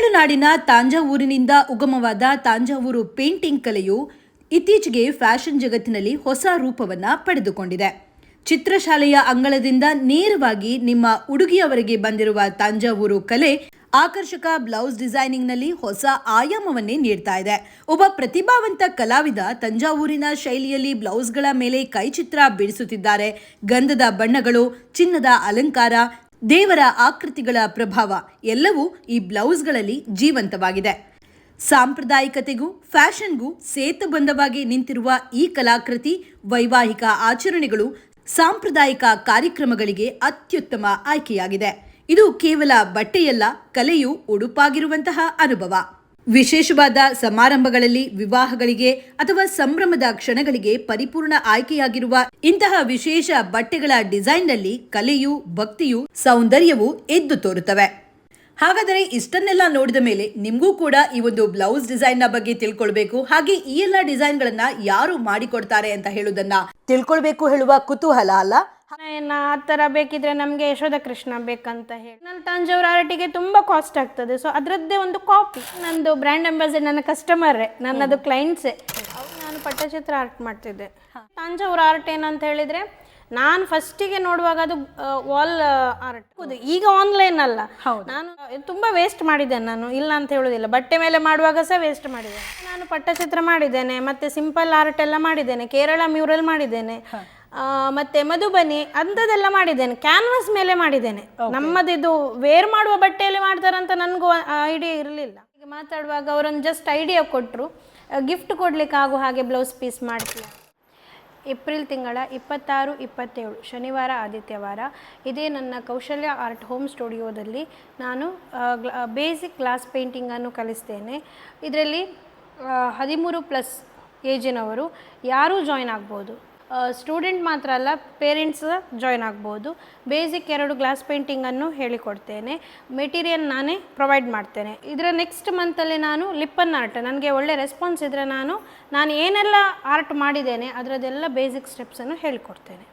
ತಮಿಳುನಾಡಿನ ತಾಂಜಾವೂರಿನಿಂದ ಉಗಮವಾದ ತಾಂಜಾವೂರು ಪೇಂಟಿಂಗ್ ಕಲೆಯು ಇತ್ತೀಚೆಗೆ ಫ್ಯಾಷನ್ ಜಗತ್ತಿನಲ್ಲಿ ಹೊಸ ರೂಪವನ್ನ ಪಡೆದುಕೊಂಡಿದೆ. ಚಿತ್ರಶಾಲೆಯ ಅಂಗಳದಿಂದ ನೇರವಾಗಿ ನಿಮ್ಮ ಉಡುಗೆಯವರೆಗೆ ಬಂದಿರುವ ತಾಂಜಾವೂರು ಕಲೆ ಆಕರ್ಷಕ ಬ್ಲೌಸ್ ಡಿಸೈನಿಂಗ್ನಲ್ಲಿ ಹೊಸ ಆಯಾಮವನ್ನೇ ನೀಡ್ತಾ ಇದೆ. ಒಬ್ಬ ಪ್ರತಿಭಾವಂತ ಕಲಾವಿದ ತಂಜಾವೂರಿನ ಶೈಲಿಯಲ್ಲಿ ಬ್ಲೌಸ್ಗಳ ಮೇಲೆ ಕೈಚಿತ್ರ ಬಿಡಿಸುತ್ತಿದ್ದಾರೆ. ಗಂಧದ ಬಣ್ಣಗಳು, ಚಿನ್ನದ ಅಲಂಕಾರ, ದೇವರ ಆಕೃತಿಗಳ ಪ್ರಭಾವ ಎಲ್ಲವೂ ಈ ಬ್ಲೌಸ್ಗಳಲ್ಲಿ ಜೀವಂತವಾಗಿದೆ. ಸಾಂಪ್ರದಾಯಿಕತೆಗೂ ಫ್ಯಾಷನ್ಗೂ ಸೇತುಬಂಧವಾಗಿ ನಿಂತಿರುವ ಈ ಕಲಾಕೃತಿ ವೈವಾಹಿಕ ಆಚರಣೆಗಳು, ಸಾಂಪ್ರದಾಯಿಕ ಕಾರ್ಯಕ್ರಮಗಳಿಗೆ ಅತ್ಯುತ್ತಮ ಆಯ್ಕೆಯಾಗಿದೆ. ಇದು ಕೇವಲ ಬಟ್ಟೆಯಲ್ಲ, ಕಲೆಯು ಉಡುಪಾಗಿರುವಂತಹ ಅನುಭವ. ವಿಶೇಷವಾದ ಸಮಾರಂಭಗಳಲ್ಲಿ, ವಿವಾಹಗಳಿಗೆ ಅಥವಾ ಸಂಭ್ರಮದ ಕ್ಷಣಗಳಿಗೆ ಪರಿಪೂರ್ಣ ಆಯ್ಕೆಯಾಗಿರುವ ಇಂತಹ ವಿಶೇಷ ಬಟ್ಟೆಗಳ ಡಿಸೈನ್ನಲ್ಲಿ ಕಲೆಯು, ಭಕ್ತಿಯು, ಸೌಂದರ್ಯವು ಎದ್ದು ತೋರುತ್ತವೆ. ಹಾಗಾದರೆ ಇಷ್ಟನ್ನೆಲ್ಲ ನೋಡಿದ ಮೇಲೆ ನಿಮಗೂ ಕೂಡ ಈ ಒಂದು ಬ್ಲೌಸ್ ಡಿಸೈನ್ನ ಬಗ್ಗೆ ತಿಳ್ಕೊಳ್ಬೇಕು, ಹಾಗೆ ಈ ಎಲ್ಲ ಡಿಸೈನ್ಗಳನ್ನ ಯಾರು ಮಾಡಿಕೊಡ್ತಾರೆ ಅಂತ ಹೇಳುವುದನ್ನ ತಿಳ್ಕೊಳ್ಬೇಕು ಹೇಳುವ ಕುತೂಹಲ ಅಲ್ಲ? ಆ ಥರ ಬೇಕಿದ್ರೆ ನಮಗೆ ಯಶೋಧ ಕೃಷ್ಣ ಬೇಕಂತ ಹೇಳಿ ನನ್ನ ತಂಜಾವೂರು ಆರ್ಟಿಗೆ ತುಂಬ ಕಾಸ್ಟ್ ಆಗ್ತದೆ. ಸೊ ಅದರದ್ದೇ ಒಂದು ಕಾಪಿ, ನಂದು ಬ್ರ್ಯಾಂಡ್ ಅಂಬಾಸಿಡರ್ ನನ್ನ ಕಸ್ಟಮರೇ, ನನ್ನದು ಕ್ಲೈಂಟ್ಸೇ. ನಾನು ಪಟ್ಟಚಿತ್ರ ಆರ್ಟ್ ಮಾಡ್ತಿದ್ದೆ. ತಂಜಾವೂರು ಆರ್ಟ್ ಏನಂತ ಹೇಳಿದರೆ, ನಾನು ಫಸ್ಟಿಗೆ ನೋಡುವಾಗ ಅದು ವಾಲ್ ಆರ್ಟ್. ಹೌದು, ಈಗ ಆನ್ಲೈನ್ ಅಲ್ಲ. ನಾನು ತುಂಬ ವೇಸ್ಟ್ ಮಾಡಿದ್ದೇನೆ, ನಾನು ಇಲ್ಲ ಅಂತ ಹೇಳೋದಿಲ್ಲ. ಬಟ್ಟೆ ಮೇಲೆ ಮಾಡುವಾಗ ಸಹ ವೇಸ್ಟ್ ಮಾಡಿದ್ದೇನೆ. ನಾನು ಪಟ್ಟಚಿತ್ರ ಮಾಡಿದ್ದೇನೆ, ಮತ್ತು ಸಿಂಪಲ್ ಆರ್ಟ್ ಎಲ್ಲ ಮಾಡಿದ್ದೇನೆ, ಕೇರಳ ಮ್ಯೂರಲ್ ಮಾಡಿದ್ದೇನೆ, ಮತ್ತು ಮಧುಬನಿ ಅಂಥದ್ದೆಲ್ಲ ಮಾಡಿದ್ದೇನೆ. ಕ್ಯಾನ್ವಾಸ್ ಮೇಲೆ ಮಾಡಿದ್ದೇನೆ. ನಮ್ಮದಿದು ವೇರ್ ಮಾಡುವ ಬಟ್ಟೆಯಲ್ಲಿ ಮಾಡ್ತಾರಂತ ನನಗೂ ಐಡಿಯಾ ಇರಲಿಲ್ಲ. ಈಗ ಮಾತಾಡುವಾಗ ಅವರೊಂದು ಜಸ್ಟ್ ಐಡಿಯಾ ಕೊಟ್ಟರು, ಗಿಫ್ಟ್ ಕೊಡಲಿಕ್ಕೆ ಆಗೋ ಹಾಗೆ ಬ್ಲೌಸ್ ಪೀಸ್ ಮಾಡ್ತೀವಿ. ಏಪ್ರಿಲ್ ತಿಂಗಳ 26, 27 ಶನಿವಾರ, ಆದಿತ್ಯವಾರ ಇದೇ ನನ್ನ ಕೌಶಲ್ಯ ಆರ್ಟ್ ಹೋಮ್ ಸ್ಟುಡಿಯೋದಲ್ಲಿ ನಾನು ಬೇಸಿಕ್ ಗ್ಲಾಸ್ ಪೇಂಟಿಂಗನ್ನು ಕಲಿಸ್ತೇನೆ. ಇದರಲ್ಲಿ 13+ ಏಜಿನವರು ಯಾರೂ ಜಾಯ್ನ್ ಆಗ್ಬೋದು. ಸ್ಟೂಡೆಂಟ್ ಮಾತ್ರ ಅಲ್ಲ, ಪೇರೆಂಟ್ಸ್ ಜಾಯ್ನ್ ಆಗ್ಬೋದು. ಬೇಸಿಕ್ 2 ಗ್ಲಾಸ್ ಪೇಂಟಿಂಗನ್ನು ಹೇಳಿಕೊಡ್ತೇನೆ. ಮೆಟೀರಿಯಲ್ ನಾನೇ ಪ್ರೊವೈಡ್ ಮಾಡ್ತೇನೆ. ಇದರ ನೆಕ್ಸ್ಟ್ ಮಂತಲ್ಲಿ ನಾನು ಲಿಪ್ಪನ್ ಆರ್ಟ್, ನನಗೆ ಒಳ್ಳೆ ರೆಸ್ಪಾನ್ಸ್ ಇದ್ದರೆ ನಾನು ಏನೆಲ್ಲ ಆರ್ಟ್ ಮಾಡಿದ್ದೇನೆ ಅದರದ್ದೆಲ್ಲ ಬೇಸಿಕ್ ಸ್ಟೆಪ್ಸನ್ನು ಹೇಳಿಕೊಡ್ತೇನೆ.